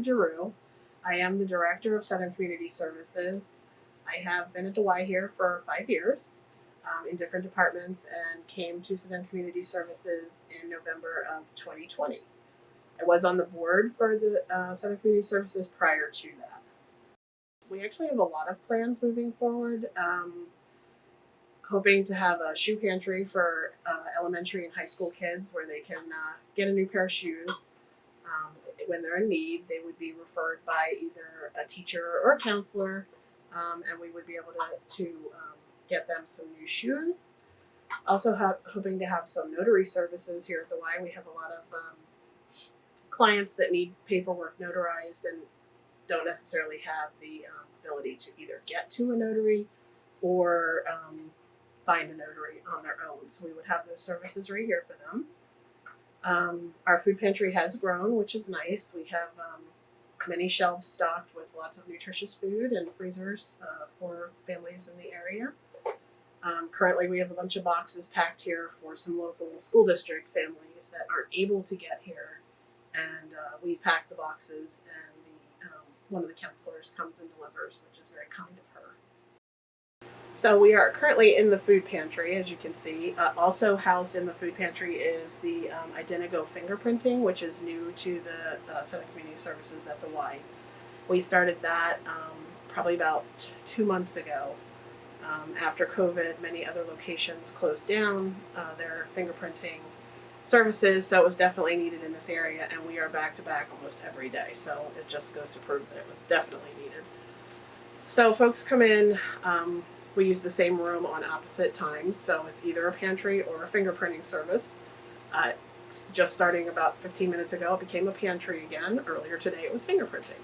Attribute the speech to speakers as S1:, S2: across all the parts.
S1: Theresa. I am the Director of Southern Community Services. I have been at the Y here for 5 years in different departments and came to Southern Community Services in November of 2020. I was on the board for the Southern Community Services prior to that. We actually have a lot of plans moving forward. Hoping to have a shoe pantry for elementary and high school kids where they can get a new pair of shoes. When they're in need, they would be referred by either a teacher or a counselor, and we would be able to get them some new shoes. Also, hoping to have some notary services here at the Y. We have a lot of clients that need paperwork notarized and don't necessarily have the ability to either get to a notary or find a notary on their own. So we would have those services right here for them. Our food pantry has grown, which is nice. We have many shelves stocked with lots of nutritious food and freezers for families in the area. Currently, we have a bunch of boxes packed here for some local school district families that aren't able to get here. And we pack the boxes, and one of the counselors comes and delivers, which is very kind of her. So we are currently in the food pantry, as you can see. Also housed in the food pantry is the Identigo fingerprinting, which is new to the Southern Community Services at the Y. We started that probably about 2 months ago. After COVID, many other locations closed down their fingerprinting services, so it was definitely needed in this area, and we are back to back almost every day. So it just goes to prove that it was definitely needed. So folks come in. We use the same room on opposite times, so it's either a pantry or a fingerprinting service. Just starting about 15 minutes ago, it became a pantry again. Earlier today, it was fingerprinting.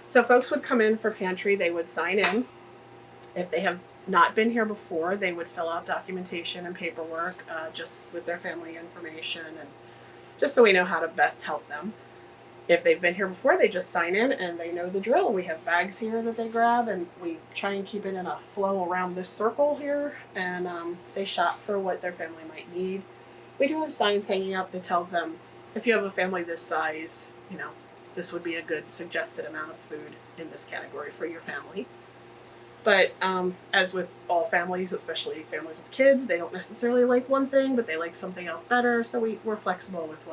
S1: So folks would come in for pantry, they would sign in. If they have not been here before, they would fill out documentation and paperwork just with their family information, and just so we know how to best help them. If they've been here before, they just sign in and they know the drill. We have bags here that they grab, and we try and keep it in a flow around this circle here, and they shop for what their family might need. We do have signs hanging up that tells them if you have a family this size, this would be a good suggested amount of food in this category for your family. But as with all families, especially families with kids, they don't necessarily like one thing, but they like something else better. So we're flexible with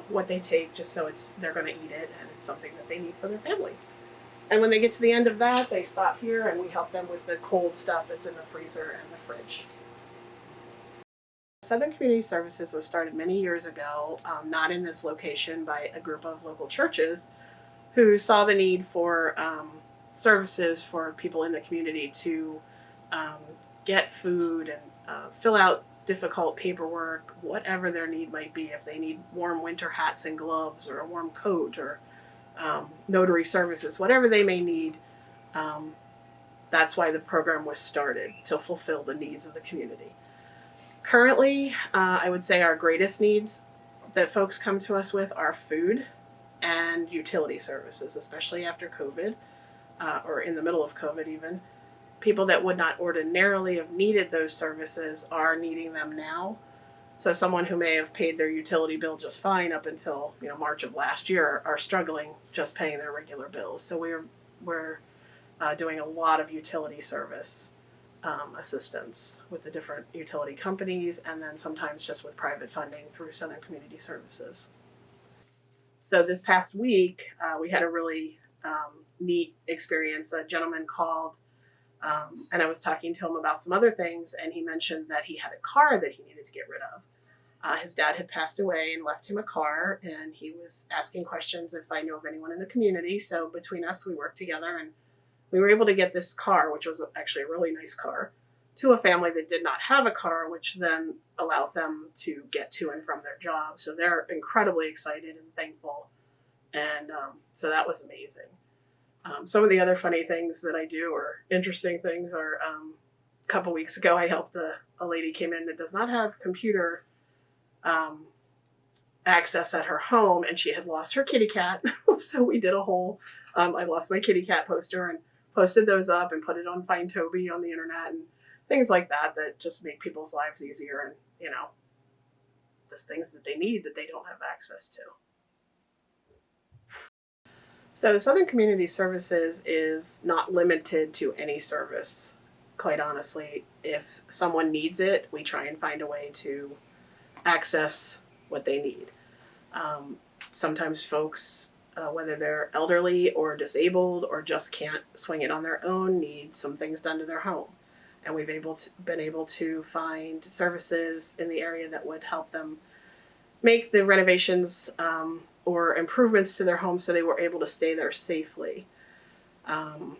S1: what they take, just so they're going to eat it and it's something that they need for their family. And when they get to the end of that, they stop here and we help them with the cold stuff that's in the freezer and the fridge. Southern Community Services was started many years ago, not in this location, by a group of local churches who saw the need for services for people in the community to get food and fill out difficult paperwork, whatever their need might be. If they need warm winter hats and gloves, or a warm coat, or notary services, whatever they may need, that's why the program was started, to fulfill the needs of the community. Currently, I would say our greatest needs that folks come to us with are food and utility services, especially after COVID, or in the middle of COVID even. People that would not ordinarily have needed those services are needing them now. So someone who may have paid their utility bill just fine up until March of last year are struggling just paying their regular bills. So we're doing a lot of utility service assistance with the different utility companies, and then sometimes just with private funding through Southern Community Services. So this past week, we had a really neat experience. A gentleman called, and I was talking to him about some other things, and he mentioned that he had a car that he needed to get rid of. His dad had passed away and left him a car, and he was asking questions if I knew of anyone in the community. So between us, we worked together, and we were able to get this car, which was actually a really nice car, to a family that did not have a car, which then allows them to get to and from their job. So they're incredibly excited and thankful. And so that was amazing. Some of the other funny things that I do, or interesting things, are a couple weeks ago I helped a lady came in that does not have computer access at her home, and she had lost her kitty cat. So we did a whole, I lost my kitty cat poster and posted those up and put it on Find Toby on the internet and things like that just make people's lives easier, and just things that they need that they don't have access to. So Southern Community Services is not limited to any service. Quite honestly, if someone needs it, we try and find a way to access what they need. Um, Sometimes folks, whether they're elderly or disabled or just can't swing it on their own, need some things done to their home. And we've been able to find services in the area that would help them make the renovations or improvements to their home so they were able to stay there safely. Um,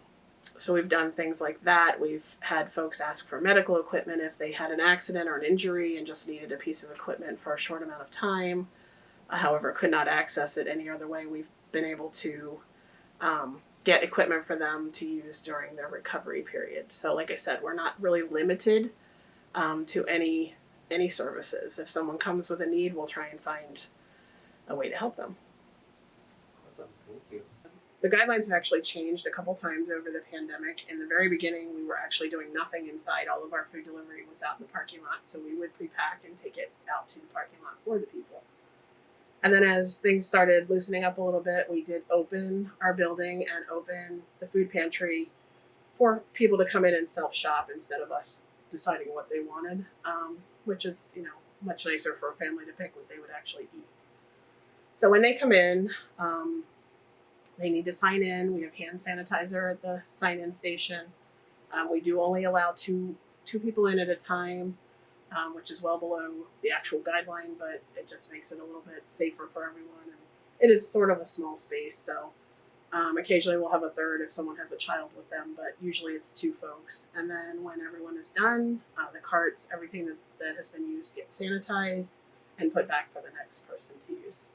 S1: so we've done things like that. We've had folks ask for medical equipment if they had an accident or an injury and just needed a piece of equipment for a short amount of time. However, could not access it any other way. We've been able to get equipment for them to use during their recovery period. So, like I said, we're not really limited to any services. If someone comes with a need, we'll try and find a way to help them.
S2: Awesome, thank you.
S1: The guidelines have actually changed a couple times over the pandemic. In the very beginning, we were actually doing nothing inside. All of our food delivery was out in the parking lot, so we would pre-pack and take it out to the parking lot for the people. And then as things started loosening up a little bit, we did open our building and open the food pantry for people to come in and self-shop instead of us deciding what they wanted, which is, much nicer for a family to pick what they would actually eat. So when they come in, they need to sign in. We have hand sanitizer at the sign-in station. We do only allow two people in at a time, which is well below the actual guideline, but it just makes it a little bit safer for everyone. And it is sort of a small space, so occasionally we'll have a third if someone has a child with them, but usually it's two folks. And then when everyone is done, the carts, everything that has been used gets sanitized and put back for the next person to use.